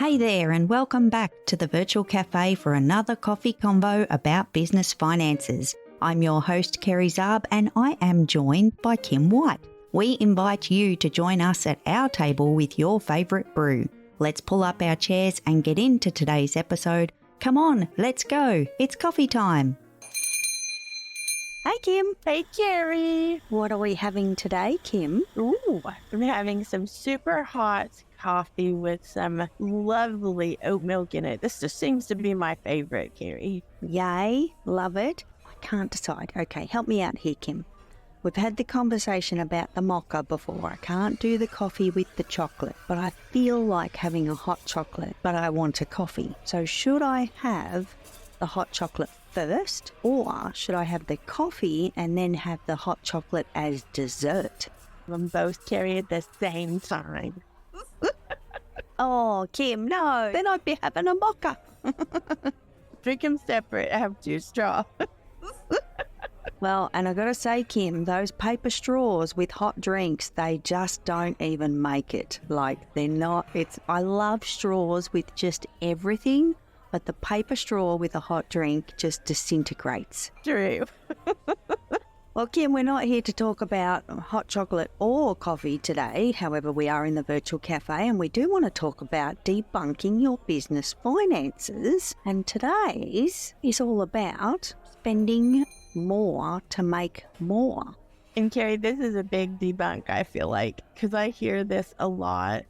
Hey there, and welcome back to the Virtual Cafe for another coffee convo about business finances. I'm your host, Kerry Zarb, and I am joined by Kim White. We invite you to join us at our table with your favourite brew. Let's pull up our chairs and get into today's episode. Come on, let's go. It's coffee time. Hey, Kim. Hey, Kerry. What are we having today, Kim? Ooh, I'm having some super hot coffee with some lovely oat milk in it. This just seems to be my favorite, Kerry. Yay, love it. I can't decide. Okay, help me out here, Kim. We've had the conversation about the mocha before. I can't do the coffee with the chocolate, but I feel like having a hot chocolate, but I want a coffee. So should I have the hot chocolate first, or should I have the coffee and then have the hot chocolate as dessert? Them both, Kerry, at the same time. Oh, Kim, no. Then I'd be having a mocha. Drink them separate. I have 2 straws. Well, and I got to say, Kim, those paper straws with hot drinks, they just don't even make it. Like, they're not, I love straws with just everything, but the paper straw with a hot drink just disintegrates. True. Well, Kim, we're not here to talk about hot chocolate or coffee today. However, we are in the Virtual Cafe and we do want to talk about debunking your business finances. And today's is all about spending more to make more. And Kerry, this is a big debunk, I feel like, because I hear this a lot.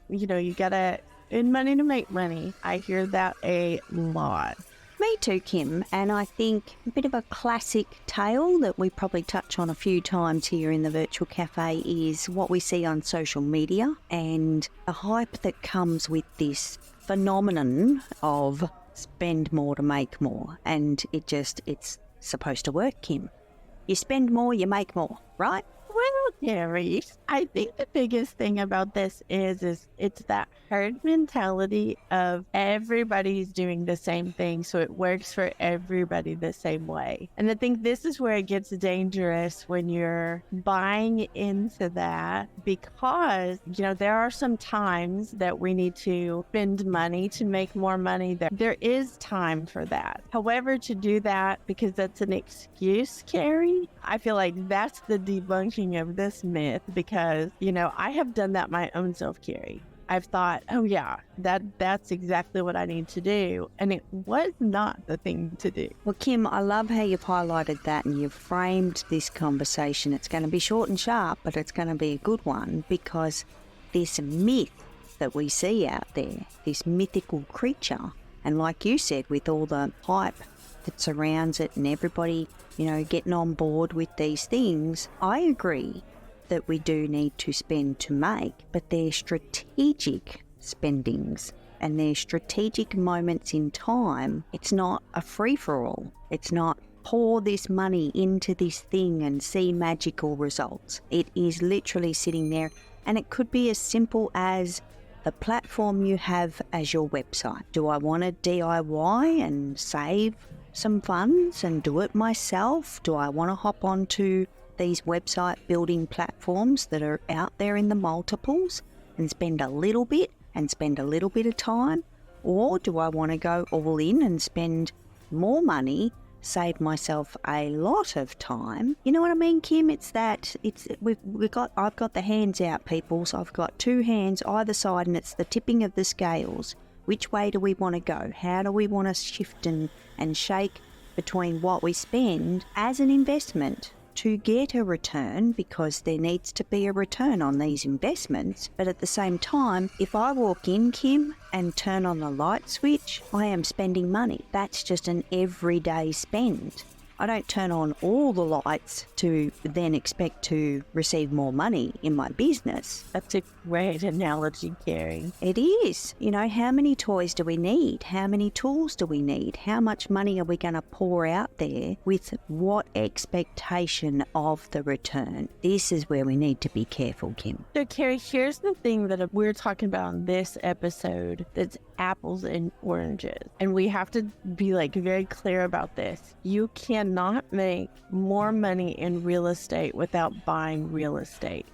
You gotta spend money to make money. I hear that a lot. Me too, Kim, and I think a bit of a classic tale that we probably touch on a few times here in the Virtual Cafe is what we see on social media and the hype that comes with this phenomenon of spend more to make more. And it's supposed to work, Kim. You spend more, you make more, right? Well, Kerry, I think the biggest thing about this is it's that herd mentality of everybody's doing the same thing, so it works for everybody the same way. And I think this is where it gets dangerous when you're buying into that, because, there are some times that we need to spend money to make more money. There is time for that. However, to do that because that's an excuse, Kerry, I feel like that's the debunking of this myth, because I have done that my own self, Kerry. I've thought, oh yeah, that's exactly what I need to do, and it was not the thing to do. Well, Kim, I love how you've highlighted that and you've framed this conversation. It's going to be short and sharp, but it's going to be a good one, because this myth that we see out there, this mythical creature, and like you said, with all the hype that surrounds it and everybody, getting on board with these things, I agree that we do need to spend to make, but they're strategic spendings and they're strategic moments in time. It's not a free-for-all. It's not pour this money into this thing and see magical results. It is literally sitting there, and it could be as simple as the platform you have as your website. Do I want to DIY and save some funds and do it myself? Do I want to hop onto these website building platforms that are out there in the multiples and spend a little bit of time? Or do I want to go all in and spend more money, save myself a lot of time? You know what I mean, Kim? I've got the hands out, people. So I've got 2 hands either side, and it's the tipping of the scales. Which way do we want to go? How do we want to shift and shake between what we spend as an investment to get a return, because there needs to be a return on these investments. But at the same time, if I walk in, Kim, and turn on the light switch, I am spending money. That's just an everyday spend. I don't turn on all the lights to then expect to receive more money in my business. That's a great analogy, Kerry. It is. How many toys do we need? How many tools do we need? How much money are we going to pour out there with what expectation of the return? This is where we need to be careful, Kim. So, Kerry, here's the thing that we're talking about in this episode that's apples and oranges. And we have to be very clear about this. You cannot make more money in real estate without buying real estate.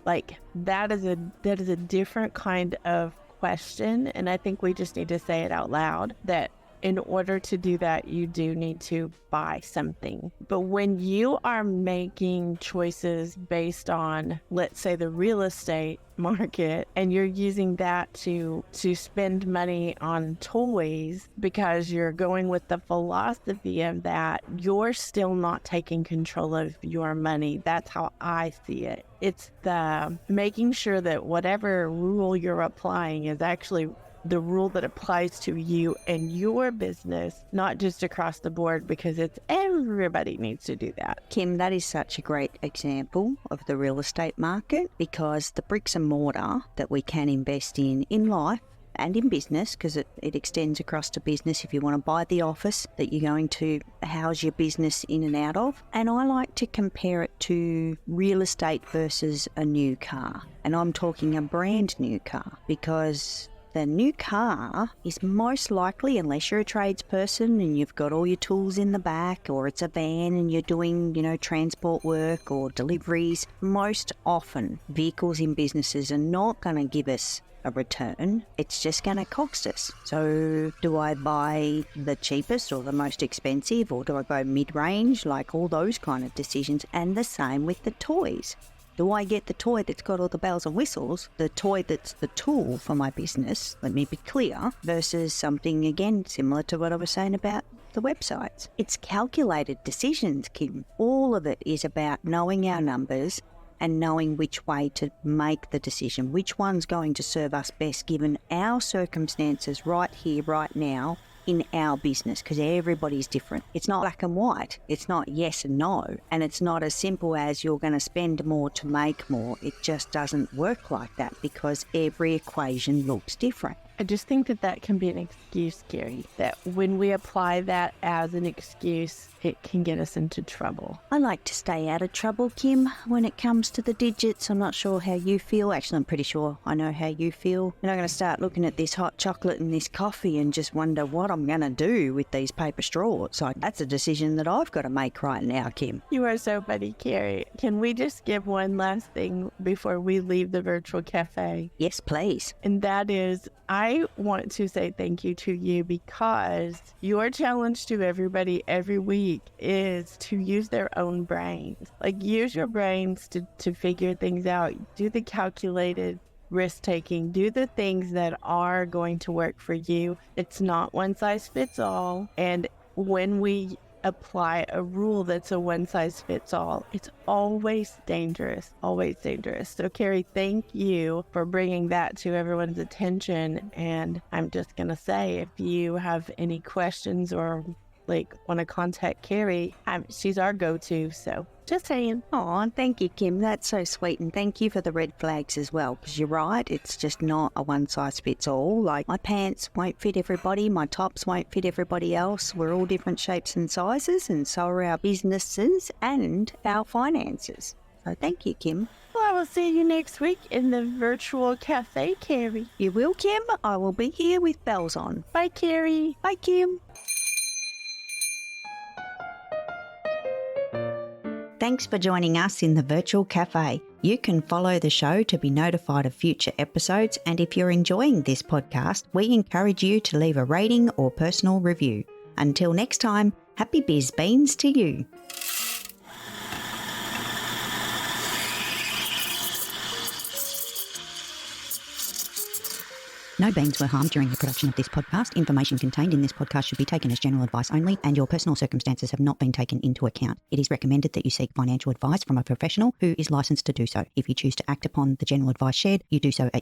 That is a different kind of question, and I think we just need to say it out loud, that in order to do that, you do need to buy something. But when you are making choices based on, let's say, the real estate market, and you're using that to spend money on toys because you're going with the philosophy of that, you're still not taking control of your money. That's how I see it. It's the making sure that whatever rule you're applying is actually the rule that applies to you and your business, not just across the board, because it's everybody needs to do that. Kim, that is such a great example of the real estate market, because the bricks and mortar that we can invest in life and in business, because it extends across to business if you want to buy the office that you're going to house your business in and out of. And I like to compare it to real estate versus a new car. And I'm talking a brand new car, because the new car is most likely, unless you're a tradesperson and you've got all your tools in the back, or it's a van and you're doing, transport work or deliveries, most often vehicles in businesses are not going to give us a return. It's just going to cost us. So do I buy the cheapest or the most expensive, or do I go mid-range? Like all those kind of decisions. And the same with the toys. Do I get the toy that's got all the bells and whistles, the toy that's the tool for my business, let me be clear, versus something, again, similar to what I was saying about the websites? It's calculated decisions, Kim. All of it is about knowing our numbers and knowing which way to make the decision, which one's going to serve us best given our circumstances right here, right now, in our business, because everybody's different. It's not black and white. It's not yes and no. And it's not as simple as you're going to spend more to make more. It just doesn't work like that, because every equation looks different. I just think that can be an excuse, Kerry, that when we apply that as an excuse, it can get us into trouble. I like to stay out of trouble, Kim, when it comes to the digits. I'm not sure how you feel. Actually, I'm pretty sure I know how you feel. You're not going to start looking at this hot chocolate and this coffee and just wonder what I'm going to do with these paper straws. So that's a decision that I've got to make right now, Kim. You are so funny, Kerry. Can we just give one last thing before we leave the virtual cafe? Yes, please. And that is, I want to say thank you to you, because your challenge to everybody every week is to use their own brains. Like, use your brains to figure things out. Do the calculated risk-taking. Do the things that are going to work for you. It's not one size fits all. And when we apply a rule that's a one-size-fits-all, it's always dangerous, always dangerous. So, Kerry, thank you for bringing that to everyone's attention. And I'm just going to say, if you have any questions or want to contact Kerry, she's our go-to. So just saying. Oh, thank you, Kim. That's so sweet. And thank you for the red flags as well, because you're right. It's just not a one-size-fits-all. Like, my pants won't fit everybody. My tops won't fit everybody else. We're all different shapes and sizes, and so are our businesses and our finances. So thank you, Kim. Well, I will see you next week in the virtual cafe, Kerry. You will, Kim. I will be here with bells on. Bye, Kerry. Bye, Kim. Thanks for joining us in the virtual cafe. You can follow the show to be notified of future episodes, and if you're enjoying this podcast, we encourage you to leave a rating or personal review. Until next time, happy biz beans to you. No beings were harmed during the production of this podcast. Information contained in this podcast should be taken as general advice only, and your personal circumstances have not been taken into account. It is recommended that you seek financial advice from a professional who is licensed to do so. If you choose to act upon the general advice shared, you do so at